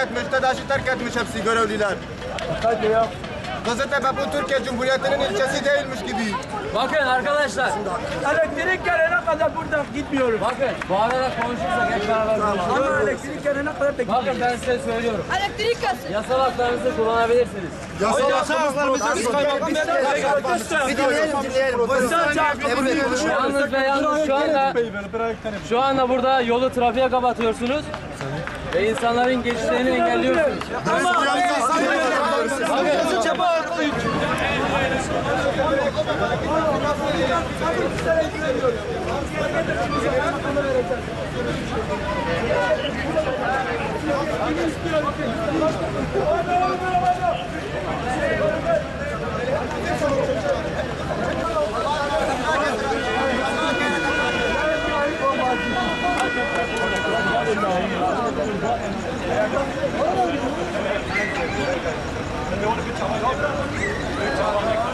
etmiş, TEDAŞ'ı terk etmiş hepsi görevliler. Hadi ya. Kızıltepe bu Türkiye Cumhuriyeti'nin ilçesi değilmiş gibi. Bakın arkadaşlar. Elektrik gelene kadar buradan gitmiyorum. Bakın bağırarak konuşursak hep beraber konuşuruz. Ama elektrik gelene kadar da Bakın ben size söylüyorum. Elektrik gelsin. Yasal haklarınızı kullanabilirsiniz. Yasal haklarımızı biz Yalnız ve yalnız şu anda burada yolu trafiğe kapatıyorsunuz. Ve insanların geçişlerini engelliyorsunuz.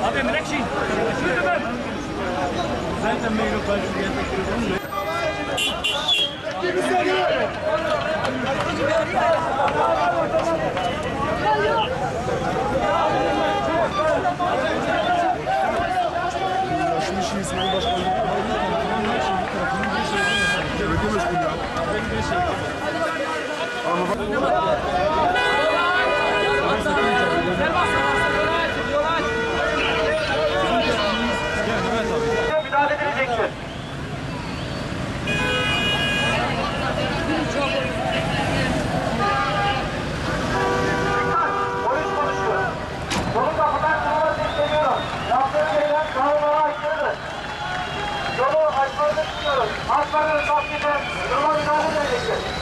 Abi Melekşin. Zaten meyve başlıyor. Müdahale edilecektir. Polis konuşuyor. Yolu kapıdan çıkmanızı istemiyorum. Yaptığınız şeyler kanunlara aykırıdır. Yolu açmanızı istiyoruz. Haklarınız takdirde duruma müdahale edilecektir.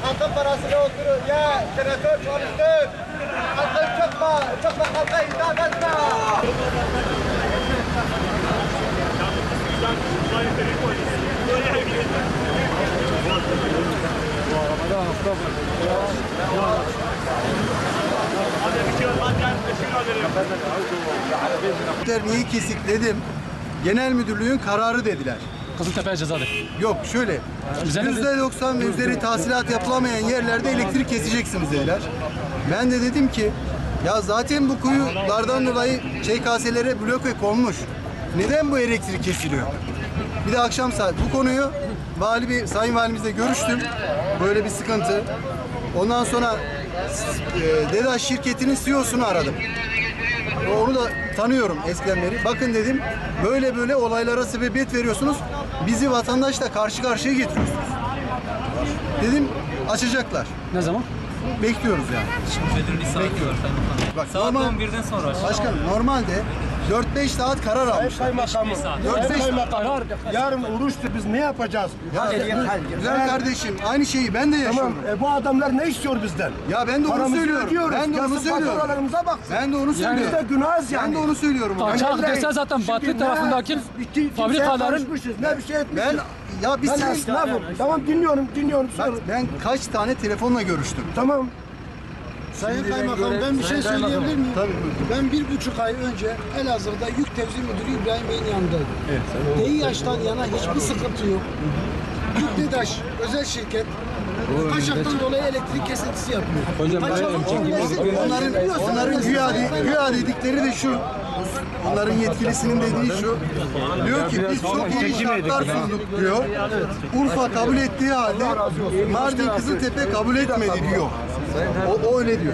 Akıl parasını oturur, ya jeneratör çalıştır. Akıl çıkma halka hitap etme. Niye kesik dedim. Genel müdürlüğün kararı dediler. Kızıltepe cezadır. Yok şöyle. %90 ve üzeri tahsilat yapılamayan yerlerde elektrik keseceksiniz dediler. Ben de dedim ki ya zaten bu kuyulardan dolayı ÇKS'lere bloke konmuş. Neden bu elektrik kesiliyor? Bir de akşam saat bu konuyu Sayın Valimizle görüştüm. Böyle bir sıkıntı. Ondan sonra DEDAŞ şirketinin CEO'sunu aradım. Onu da tanıyorum eskiden beri. Bakın dedim böyle olaylara sebebiyet veriyorsunuz. Bizi vatandaşla karşı karşıya getiriyorsunuz. Dedim açacaklar. Ne zaman? Bekliyoruz yani. Bekliyoruz. Bak, Saat 11'den sonra. Başkanım normalde 4-5 saat karar almış. Kaymakamım. 4-5 karar. Yarın oruçtu biz ne yapacağız? Güzel kardeşim aynı şeyi ben de yaşıyorum. Tamam bu adamlar ne istiyor bizden? Ya ben de onu Paramızı söylüyorum. ödüyoruz. Ben de onu Yazık söylüyorum. faturalarımıza baksın. Ben de onu söylüyorum. Biz de günahız yani. Ben de onu söylüyorum. Kaçak dese zaten Batı tarafındaki fabrikaların ne bir şey etmişiz. Biz Ben senin... esnafım. Tamam dinliyorum. Bak, ben kaç tane telefonla görüştüm. Tamam. Sayın Kaymakam ben bir şey söyleyebilir miyim? Tabii. Ben 1,5 ay önce Elazığ'da Yük Tevzi Müdürü İbrahim Bey'in yanındaydım. Evet. DİH'tan yana hiçbir sıkıntı yok. Yükdedaş özel şirket kaçaktan dolayı elektrik kesintisi yapıyor. Onların güya dedikleri de şu. Onların yetkilisinin dediği şu. Diyor ki biz çok iyi şartlar sunduk diyor. Urfa kabul ettiği halde Mardin Kızıltepe kabul etmedi diyor. O öyle diyor.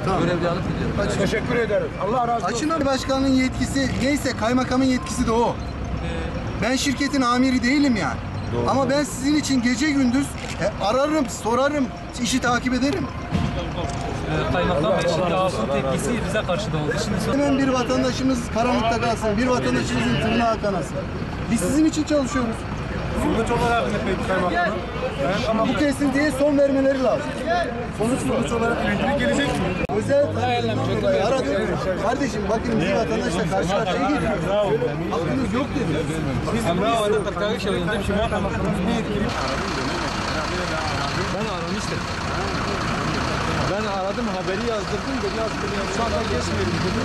Tamam. Görevli alıp gidiyor. Teşekkür ederim. Allah razı olsun. Açın başkanın yetkisi neyse kaymakamın yetkisi de o. Ben şirketin amiri değilim yani. Doğru. Ama ben sizin için gece gündüz ararım, sorarım, işi takip ederim. Kaymakam Bey şimdi halkın tepkisi bize karşı da oldu. Hemen bir vatandaşımız karanlıkta kalsın, bir vatandaşımızın tırnağı kanasın. Biz sizin için çalışıyoruz. Sonuç olarak ne peki kaymakamım? Bu kesintiye son vermeleri lazım. Sonuç olarak elektrik gelecek mi? Özel dolayı aradım. Kardeşim bakın bizim vatandaşla karşı karşıya geliyoruz. Hakkınız yok dedi. Ben aramıştım. Ben aradım, haberi yazdırdım dedi. Şu anda geçmeyelim dedi.